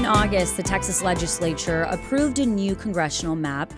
In August, the Texas legislature approved a new congressional map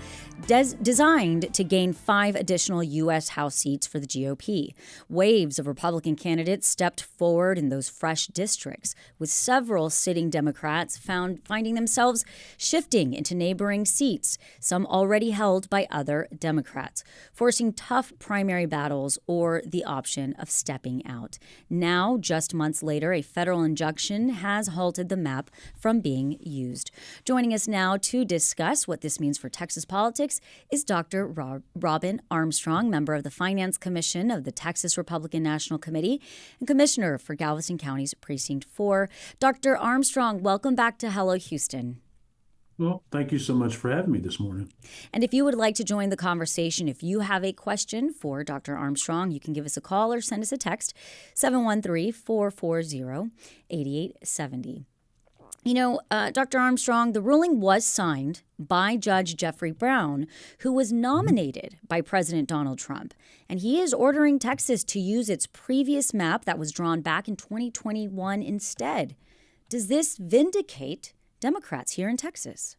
designed to gain 5 additional U.S. House seats for the GOP. Waves of Republican candidates stepped forward in those fresh districts, with several sitting Democrats finding themselves shifting into neighboring seats, some already held by other Democrats, forcing tough primary battles or the option of stepping out. Now, just months later, a federal injunction has halted the map from being used. Joining us now to discuss what this means for Texas politics is Dr. Robin Armstrong, member of the Finance Commission of the Texas Republican National Committee and Commissioner for Galveston County's Precinct 4. Dr. Armstrong, welcome back to Hello Houston. Well, thank you so much for having me this morning. And if you would like to join the conversation, if you have a question for Dr. Armstrong, you can give us a call or send us a text, 713-440-8870. You know, Dr. Armstrong, the ruling was signed by Judge Jeffrey Brown, who was nominated by President Donald Trump. And he is ordering Texas to use its previous map that was drawn back in 2021 instead. Does this vindicate Democrats here in Texas?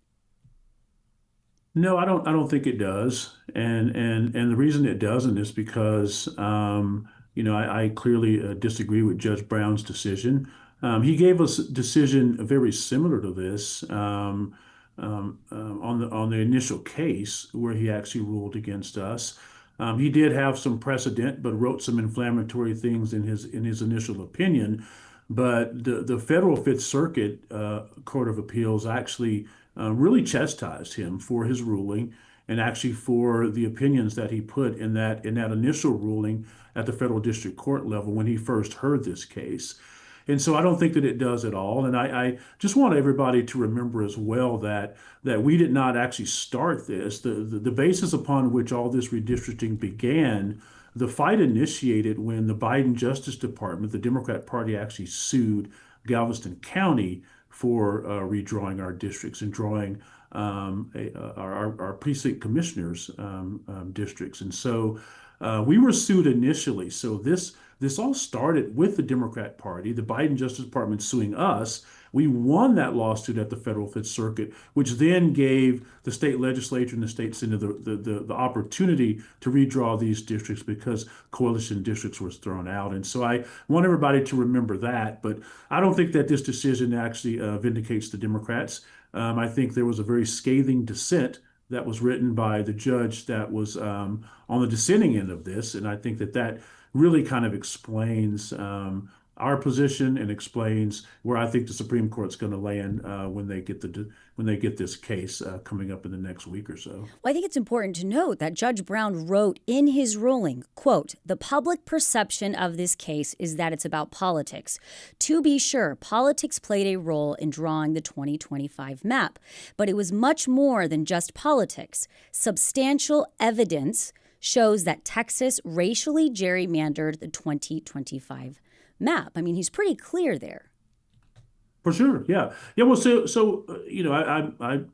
No, I don't think it does. And the reason it doesn't is because, I clearly disagree with Judge Brown's decision. He gave us a decision very similar to this on the initial case where he actually ruled against us. He did have some precedent, but wrote some inflammatory things in his initial opinion. But the federal Fifth Circuit Court of Appeals actually really chastised him for his ruling and actually for the opinions that he put in that initial ruling at the federal district court level when he first heard this case. And so I don't think that it does at all. And I just want everybody to remember as well that we did not actually start this. The basis upon which all this redistricting began, the fight initiated when the Biden Justice Department, the Democrat Party, actually sued Galveston County for redrawing our districts and drawing our precinct commissioners' districts. And so we were sued initially. So this all started with the Democrat Party, the Biden Justice Department suing us. We won that lawsuit at the federal Fifth Circuit, which then gave the state legislature and the state senate the opportunity to redraw these districts because coalition districts was thrown out. And so I want everybody to remember that. But I don't think that this decision actually vindicates the Democrats. I think there was a very scathing dissent that was written by the judge that was on the dissenting end of this. And I think that really kind of explains our position and explains where I think the Supreme Court's going to land when they get this case coming up in the next week or so. Well, I think it's important to note that Judge Brown wrote in his ruling, quote, "The public perception of this case is that it's about politics. To be sure, politics played a role in drawing the 2025 map, but it was much more than just politics. Substantial evidence shows that Texas racially gerrymandered the 2025 map." I mean, he's pretty clear there. For sure, yeah. Well, I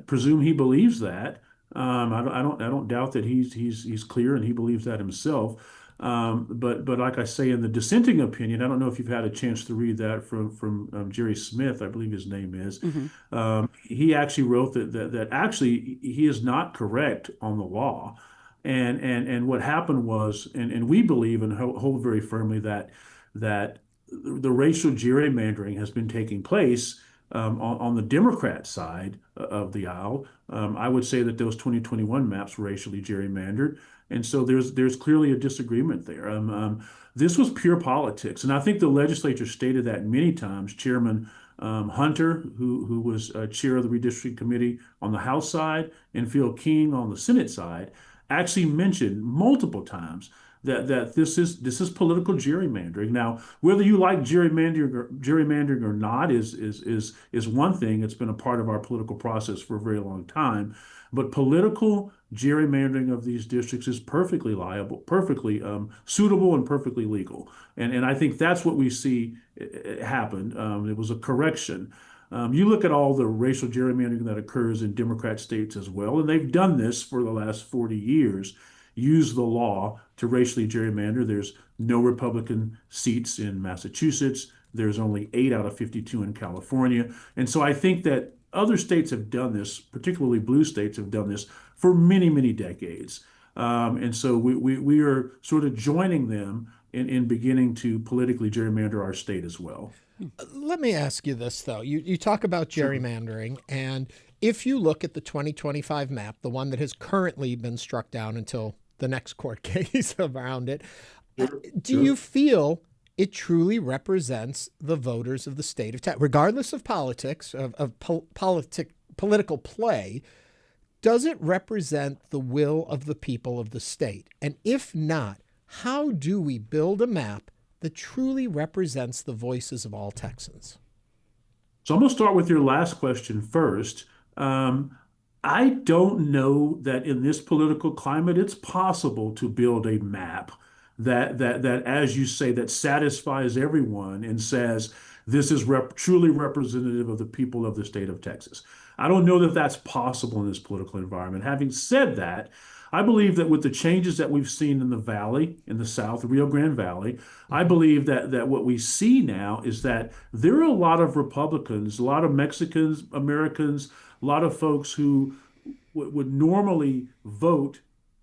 presume he believes that. I don't doubt that he's clear and he believes that himself. But like I say, in the dissenting opinion, I don't know if you've had a chance to read that from Jerry Smith, I believe his name is. Mm-hmm. He actually wrote that actually he is not correct on the law. And what happened was, and we believe and hold very firmly that the racial gerrymandering has been taking place on the Democrat side of the aisle. I would say that those 2021 maps were racially gerrymandered, and so there's clearly a disagreement there. This was pure politics, and I think the legislature stated that many times. Chairman Hunter, who was chair of the Redistricting Committee on the House side, and Phil King on the Senate side, actually mentioned multiple times that this is political gerrymandering. Now, whether you like gerrymandering or not is one thing. It's been a part of our political process for a very long time. But political gerrymandering of these districts is perfectly liable, perfectly suitable, and perfectly legal. And I think that's what we see happened. It was a correction. You look at all the racial gerrymandering that occurs in Democrat states as well, and they've done this for the last 40 years, use the law to racially gerrymander. There's no Republican seats in Massachusetts, There's only 8 out of 52 in California. And so I think that other states have done this, particularly blue states have done this for many, many decades. And so we are sort of joining them in beginning to politically gerrymander our state as well. Let me ask you this, though. You talk about gerrymandering, and if you look at the 2025 map, the one that has currently been struck down until the next court case around it, do you feel it truly represents the voters of the state of Texas, regardless of politics, political play? Does it represent the will of the people of the state? And if not, how do we build a map that truly represents the voices of all Texans? So I'm going to start with your last question first. I don't know that in this political climate it's possible to build a map that as you say, that satisfies everyone and says this is truly representative of the people of the state of Texas. I don't know that that's possible in this political environment. Having said that, I believe that with the changes that we've seen in the valley, in the South, the Rio Grande Valley, I believe that what we see now is that there are a lot of Republicans, a lot of Mexicans, Americans, a lot of folks who would normally vote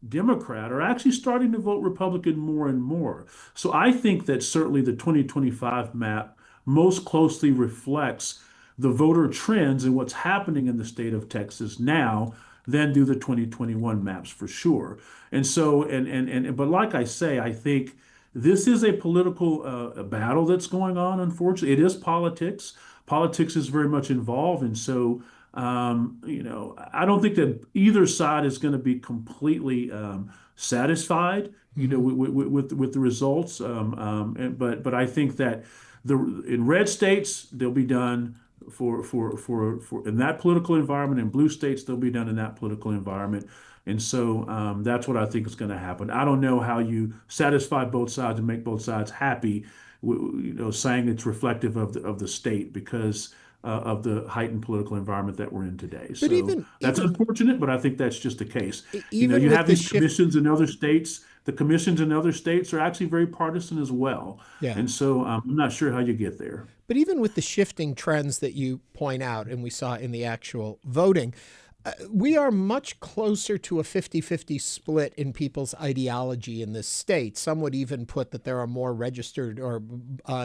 Democrat are actually starting to vote Republican more and more. So I think that certainly the 2025 map most closely reflects the voter trends and what's happening in the state of Texas now than do the 2021 maps for sure. And so, but like I say, I think this is a political battle that's going on, unfortunately. It is politics. Politics is very much involved. And so, I don't think that either side is going to be completely satisfied, with the results. But I think that in red states, they'll be done for in that political environment. In blue states, they'll be done in that political environment. And so that's what I think is going to happen. I don't know how you satisfy both sides and make both sides happy, saying it's reflective of the state because of the heightened political environment that we're in today. So that's unfortunate, but I think that's just the case. You have these commissions in other states. The commissions in other states are actually very partisan as well. Yeah. And so I'm not sure how you get there. But even with the shifting trends that you point out, and we saw in the actual voting, we are much closer to a 50-50 split in people's ideology in this state. Some would even put that there are more registered or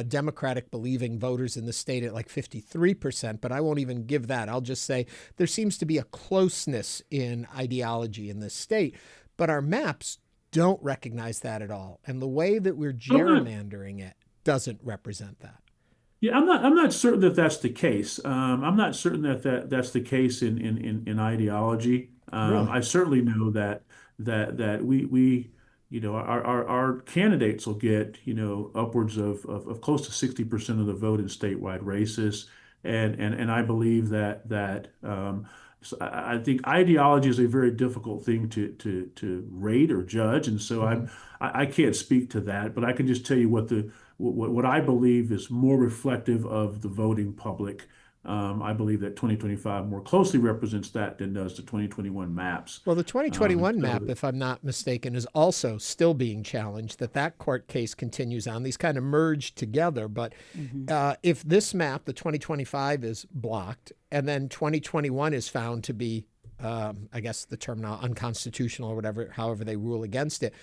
Democratic-believing voters in the state at like 53%, but I won't even give that. I'll just say there seems to be a closeness in ideology in this state, but our maps don't recognize that at all. And the way that we're gerrymandering it doesn't represent that. Yeah, I'm not certain that that's the case. I'm not certain that's the case in ideology. Really? I certainly know that we our candidates will get upwards of close to 60% of the vote in statewide races, and I believe that so I think ideology is a very difficult thing to rate or judge, and so I can't speak to that, but I can just tell you what I believe is more reflective of the voting public. I believe that 2025 more closely represents that than does the 2021 maps. Well, the 2021 map, if I'm not mistaken, is also still being challenged, that court case continues on. These kind of merge together. But if this map, the 2025, is blocked, and then 2021 is found to be, I guess the term now, unconstitutional or whatever, however they rule against it,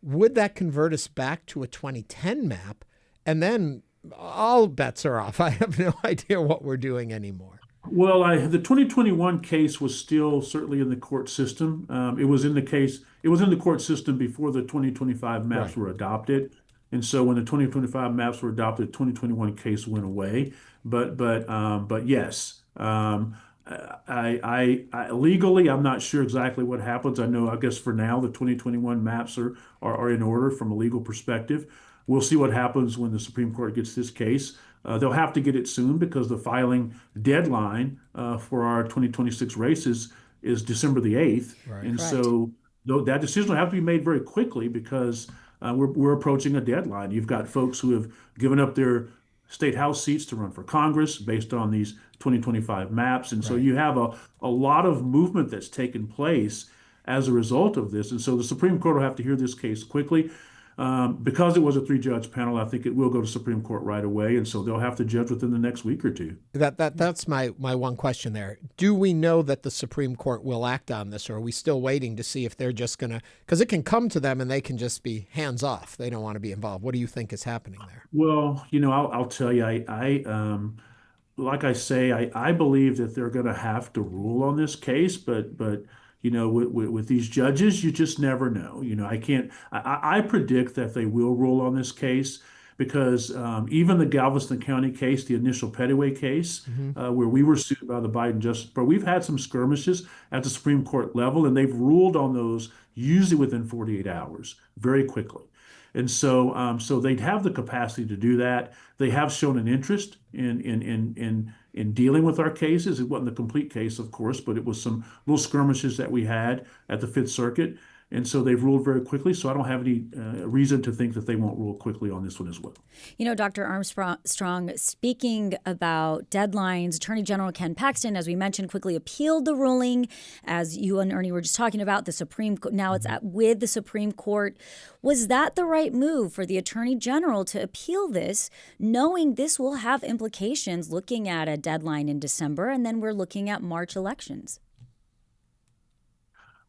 would that convert us back to a 2010 map? And then all bets are off. I have no idea what we're doing anymore. Well, the 2021 case was still certainly in the court system. It was in the court system before the 2025 maps were adopted. And so when the 2025 maps were adopted, the 2021 case went away. But yes, I legally, I'm not sure exactly what happens. I guess for now, the 2021 maps are in order from a legal perspective. We'll see what happens when the Supreme Court gets this case. They'll have to get it soon because the filing deadline for our 2026 races is December the 8th. Right. And so that decision will have to be made very quickly because we're approaching a deadline. You've got folks who have given up their state house seats to run for Congress based on these 2025 maps. And so you have a lot of movement that's taken place as a result of this. And so the Supreme Court will have to hear this case quickly. Because it was a three-judge panel, I think it will go to Supreme Court right away, and so they'll have to judge within the next week or two. That's my one question there. Do we know that the Supreme Court will act on this, or are we still waiting to see if they're just going to, because it can come to them and they can just be hands off. They don't want to be involved. What do you think is happening there? Well, I'll tell you, like I say, I believe that they're going to have to rule on this case, but with these judges, you just never know. I predict that they will rule on this case because even the Galveston County case, the initial Pettaway case, where we were sued by the Biden Justice Department, we've had some skirmishes at the Supreme Court level, and they've ruled on those usually within 48 hours, very quickly. And so they'd have the capacity to do that. They have shown an interest in dealing with our cases. It wasn't the complete case, of course, but it was some little skirmishes that we had at the Fifth Circuit. And so they've ruled very quickly. So I don't have any reason to think that they won't rule quickly on this one as well. Dr. Armstrong, speaking about deadlines, Attorney General Ken Paxton, as we mentioned, quickly appealed the ruling. As you and Ernie were just talking about, the Supreme Court, now it's with the Supreme Court. Was that the right move for the Attorney General to appeal this, knowing this will have implications, looking at a deadline in December, and then we're looking at March elections?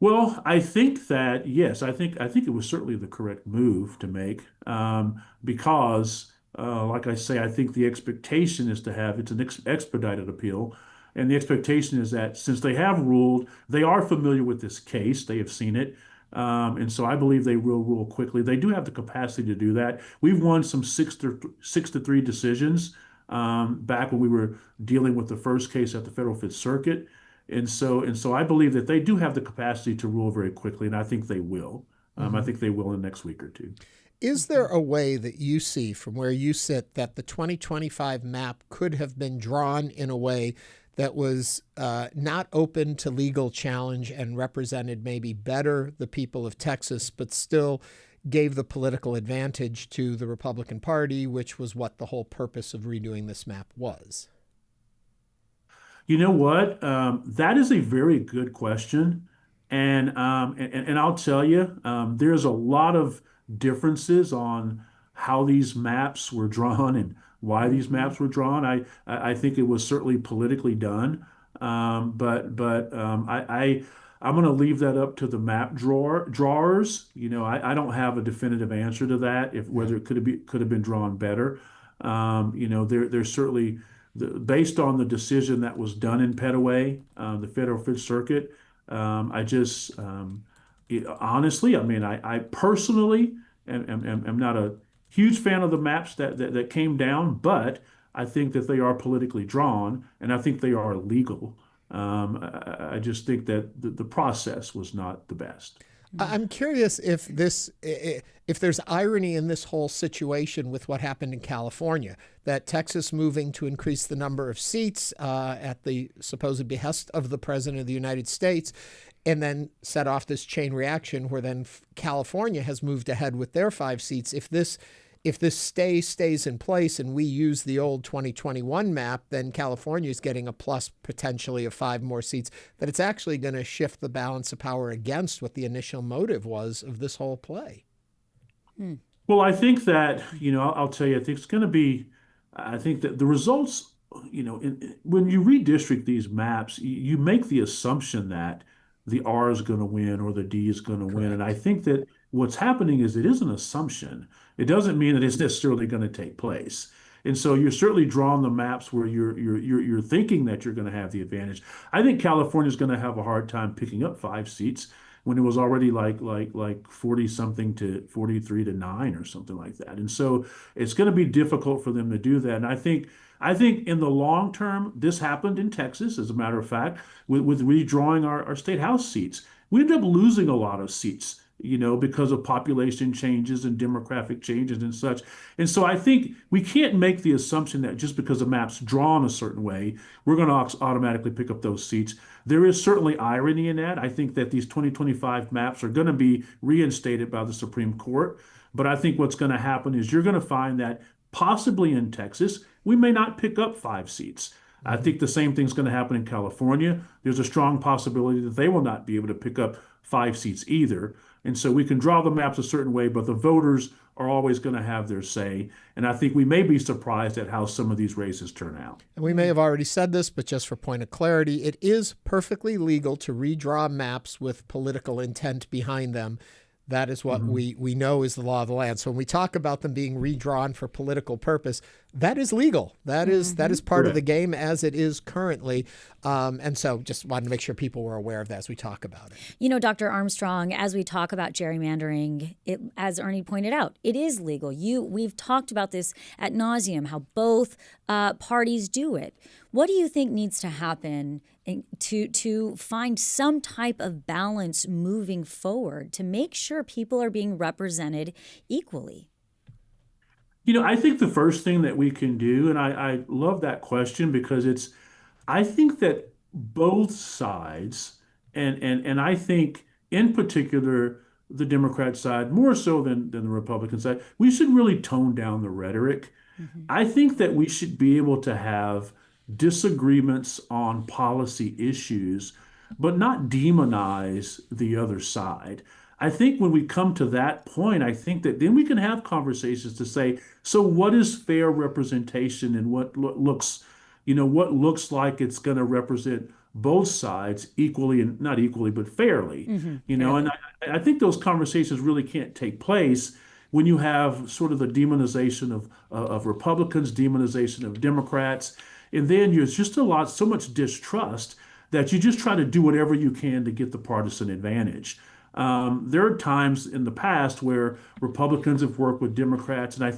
Well, I think that, yes, I think it was certainly the correct move to make because, like I say, I think the expectation is to have it's an expedited appeal. And the expectation is that since they have ruled, they are familiar with this case, they have seen it. And so I believe they will rule quickly. They do have the capacity to do that. We've won some 6-3 decisions back when we were dealing with the first case at the Federal Fifth Circuit. And so I believe that they do have the capacity to rule very quickly, and I think they will. I think they will in the next week or two. Is there a way that you see from where you sit that the 2025 map could have been drawn in a way that was not open to legal challenge and represented maybe better the people of Texas, but still gave the political advantage to the Republican Party, which was what the whole purpose of redoing this map was? You know what? That is a very good question. And I'll tell you, there's a lot of differences on how these maps were drawn and why these maps were drawn. I think it was certainly politically done. I'm going to leave that up to the map drawers. I don't have a definitive answer to that, whether it could have been drawn better. There's certainly based on the decision that was done in Pettaway, the Federal Fifth Circuit. Honestly, I personally am not a huge fan of the maps that came down, but I think that they are politically drawn, and I think they are legal. I just think that the process was not the best. I'm curious if there's irony in this whole situation with what happened in California, that Texas moving to increase the number of seats at the supposed behest of the President of the United States, and then set off this chain reaction where then California has moved ahead with their 5 seats. If this stays in place and we use the old 2021 map, then California is getting a plus potentially of 5 more seats, that it's actually going to shift the balance of power against what the initial motive was of this whole play. Well, I think that, I'll tell you, I think that the results, when you redistrict these maps, you make the assumption that the R is going to win or the D is going to win. And I think that what's happening is it is an assumption. It doesn't mean that it's necessarily going to take place. And so you're certainly drawing the maps where you're thinking that you're going to have the advantage. I think California is going to have a hard time picking up 5 seats when it was already like 40 something to 43 to 9 or something like that. And so it's going to be difficult for them to do that. And I think in the long term, this happened in Texas, as a matter of fact, with redrawing our state house seats. We ended up losing a lot of seats, because of population changes and demographic changes and such. And so I think we can't make the assumption that just because the map's drawn a certain way, we're going to automatically pick up those seats. There is certainly irony in that. I think that these 2025 maps are going to be reinstated by the Supreme Court. But I think what's going to happen is you're going to find that possibly in Texas, we may not pick up 5 seats. I think the same thing's going to happen in California. There's a strong possibility that they will not be able to pick up 5 seats either. And so we can draw the maps a certain way, but the voters are always going to have their say. And I think we may be surprised at how some of these races turn out. And we may have already said this, but just for point of clarity, it is perfectly legal to redraw maps with political intent behind them. That is what we know is the law of the land. So when we talk about them being redrawn for political purpose, that is legal. That is part of the game as it is currently. And so just wanted to make sure people were aware of that as we talk about it. You know, Dr. Armstrong, as we talk about gerrymandering, as Ernie pointed out, it is legal. We've talked about this ad nauseum, how both parties do it. What do you think needs to happen to find some type of balance moving forward to make sure people are being represented equally? I think the first thing that we can do, and I love that question because I think that both sides, and I think in particular the Democrat side, more so than the Republican side, we should really tone down the rhetoric. I think that we should be able to have disagreements on policy issues, but not demonize the other side. I think when we come to that point, I think that then we can have conversations to say, so what is fair representation and what looks like it's going to represent both sides equally, and not equally, but fairly. And I think those conversations really can't take place when you have sort of the demonization of Republicans, demonization of Democrats, and then there's just so much distrust that you just try to do whatever you can to get the partisan advantage. There are times in the past where Republicans have worked with Democrats, and I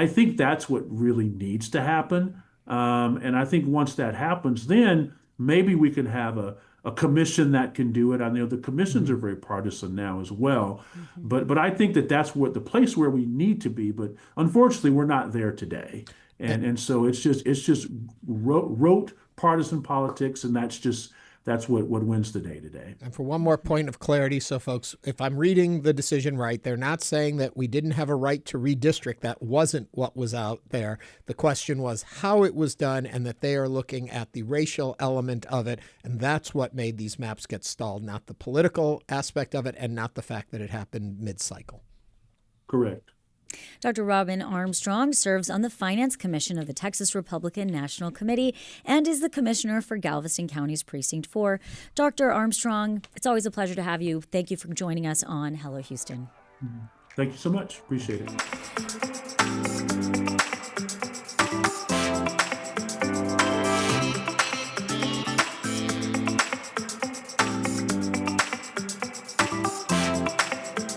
think that's what really needs to happen. And I think once that happens, then maybe we can have a commission that can do it. I know the commissions are very partisan now as well, but I think that's what the place where we need to be. But unfortunately, we're not there today, and so it's just rote partisan politics, and that's what wins the day today. And for one more point of clarity, so folks, if I'm reading the decision right, they're not saying that we didn't have a right to redistrict. That wasn't what was out there. The question was how it was done, and that they are looking at the racial element of it. And that's what made these maps get stalled, not the political aspect of it, and not the fact that it happened mid-cycle. Correct. Dr. Robin Armstrong serves on the Finance Commission of the Texas Republican National Committee and is the commissioner for Galveston County's Precinct 4. Dr. Armstrong, it's always a pleasure to have you. Thank you for joining us on Hello Houston. Thank you so much. Appreciate it.